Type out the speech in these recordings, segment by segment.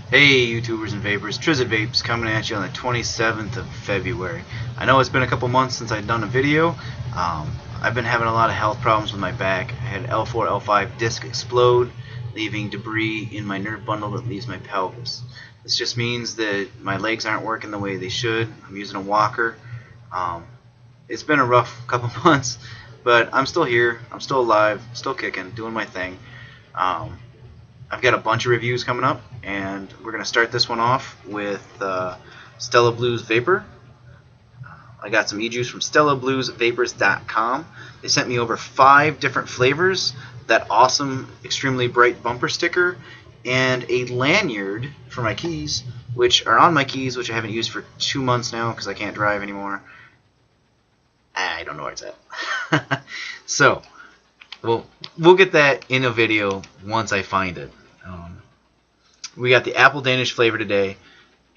Hey YouTubers and vapors, Trizzt Vapes coming at you on the 27th of February. I know it's been a couple months since I've done a video. I've been having a lot of health problems with my back. I had L4, L5 disc explode, leaving debris in my nerve bundle that leaves my pelvis. This just means that my legs aren't working the way they should. I'm using a walker. It's been a rough couple months, but I'm still here. I'm still alive, still kicking, doing my thing. I've got a bunch of reviews coming up, and we're going to start this one off with Stella Blues Vapor. I got some e-juice from StellaBluesVapors.com. They sent me over 5 different flavors, that awesome, extremely bright bumper sticker, and a lanyard for my keys, which are on my keys, which I haven't used for 2 months now because I can't drive anymore. I don't know where it's at. So, we'll get that in a video once I find it. We got the apple Danish flavor today,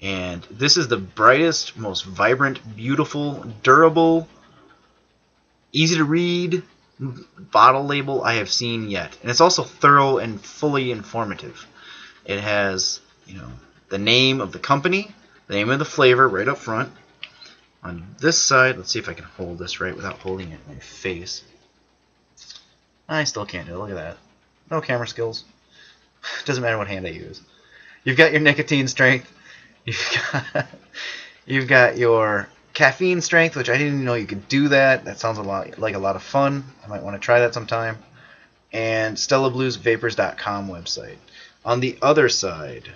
and this is the brightest, most vibrant, beautiful, durable, easy to read bottle label I have seen yet. And it's also thorough and fully informative. It has, the name of the company, the name of the flavor right up front. On this side, let's see if I can hold this right without holding it in my face. I still can't do it. Look at that. No camera skills. Doesn't matter what hand I use. You've got your nicotine strength. You've got your caffeine strength, which I didn't even know you could do that. That sounds like a lot of fun. I might want to try that sometime. And StellaBluesVapors.com website. On the other side,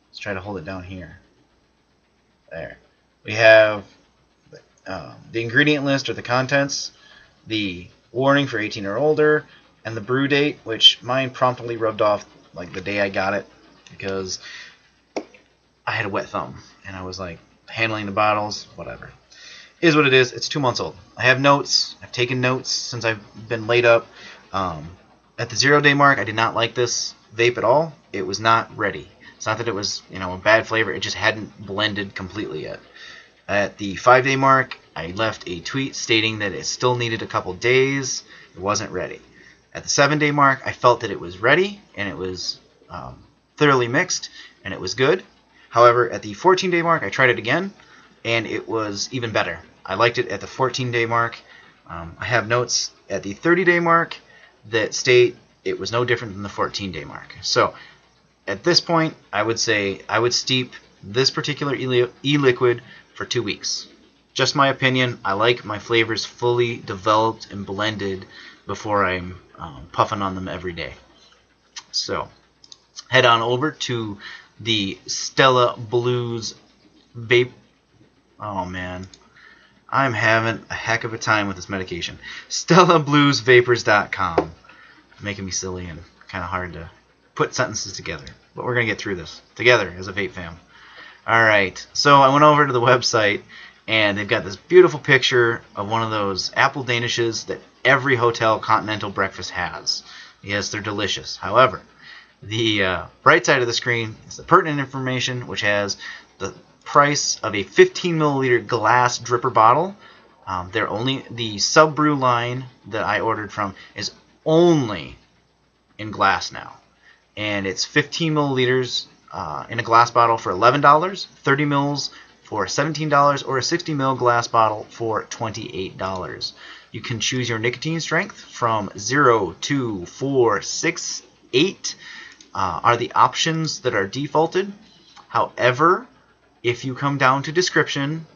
let's try to hold it down here. There. We have the ingredient list or the contents, the warning for 18 or older, and the brew date, which mine promptly rubbed off like the day I got it because I had a wet thumb and I was like handling the bottles, whatever. It is what it is. It's 2 months old. I have notes. I've taken notes since I've been laid up. At the 0-day mark, I did not like this vape at all. It was not ready. It's not that it was a bad flavor. It just hadn't blended completely yet. At the 5-day mark, I left a tweet stating that it still needed a couple days. It wasn't ready. At the 7-day mark, I felt that it was ready, and it was thoroughly mixed, and it was good. However, at the 14-day mark, I tried it again, and it was even better. I liked it at the 14-day mark. I have notes at the 30-day mark that state it was no different than the 14-day mark. So, at this point, I would say I would steep this particular e-liquid for 2 weeks. Just my opinion. I like my flavors fully developed and blended before I'm puffing on them every day. So, head on over to the Stella Blues Vape. Oh man, I'm having a heck of a time with this medication. StellaBluesVapors.com. Making me silly and kind of hard to put sentences together. But we're going to get through this together as a vape fam. Alright, so I went over to the website, and they've got this beautiful picture of one of those apple Danishes that every hotel continental breakfast has. Yes, they're delicious. However, the right side of the screen is the pertinent information, which has the price of a 15 milliliter glass dripper bottle. The sub brew line that I ordered from is only in glass now, and it's 15 milliliters in a glass bottle for $11, 30 mils for $17, or a 60 ml glass bottle for $28. You can choose your nicotine strength from 0, 2, 4, 6, 8 are the options that are defaulted. However, if you come down to description,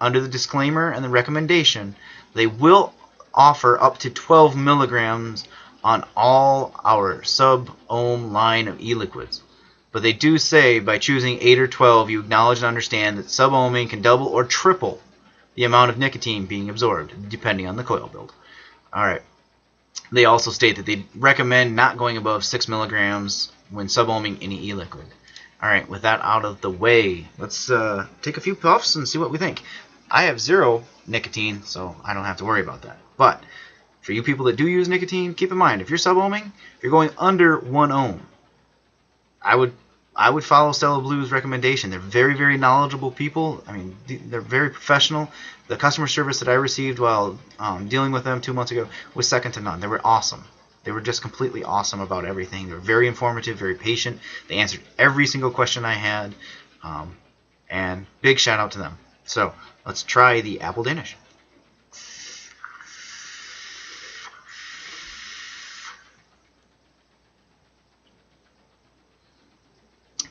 under the disclaimer and the recommendation, they will offer up to 12 milligrams on all our sub-ohm line of e-liquids. But they do say by choosing 8 or 12, you acknowledge and understand that sub-ohming can double or triple the amount of nicotine being absorbed, depending on the coil build. Alright. They also state that they recommend not going above 6 milligrams when sub-ohming any e-liquid. Alright, with that out of the way, let's take a few puffs and see what we think. I have 0 nicotine, so I don't have to worry about that. But for you people that do use nicotine, keep in mind, if you're sub-ohming, if you're going under 1 ohm, I would follow Stella Blues' recommendation. They're very, very knowledgeable people. I mean, they're very professional. The customer service that I received while dealing with them 2 months ago was second to none. They were awesome. They were just completely awesome about everything. They were very informative, very patient. They answered every single question I had, and big shout out to them. So let's try the Apple Danish.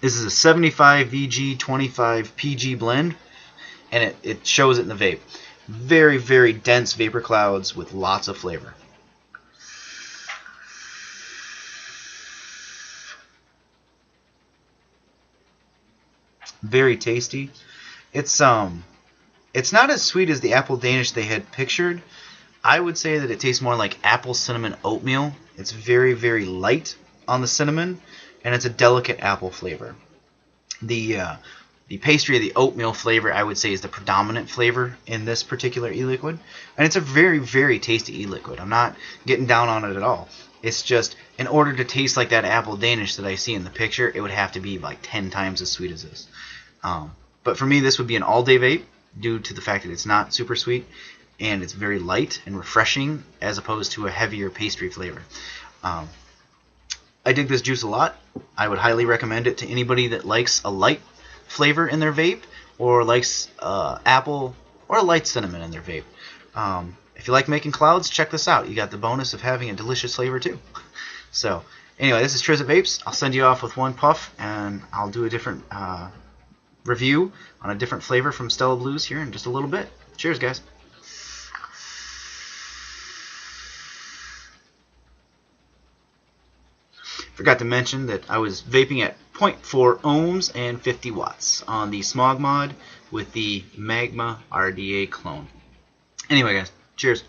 This is a 75 VG 25 PG blend, and it shows it in the vape. Very, very dense vapor clouds with lots of flavor. Very tasty. It's not as sweet as the Apple Danish they had pictured. I would say that it tastes more like apple cinnamon oatmeal. It's very, very light on the cinnamon, and it's a delicate apple flavor. The pastry of the oatmeal flavor, I would say, is the predominant flavor in this particular e-liquid, and it's a very, very tasty e-liquid. I'm not getting down on it at all. It's just, in order to taste like that Apple Danish that I see in the picture, it would have to be like 10 times as sweet as this. But for me, this would be an all-day vape due to the fact that it's not super sweet, and it's very light and refreshing as opposed to a heavier pastry flavor. I dig this juice a lot. I would highly recommend it to anybody that likes a light flavor in their vape, or likes apple or a light cinnamon in their vape. If you like making clouds, check this out. You got the bonus of having a delicious flavor too. So anyway, this is Trizzt Vapes. I'll send you off with one puff, and I'll do a different review on a different flavor from Stella Blues here in just a little bit. Cheers, guys. Forgot to mention that I was vaping at 0.4 ohms and 50 watts on the Smog Mod with the Magma RDA clone. Anyway, guys, cheers.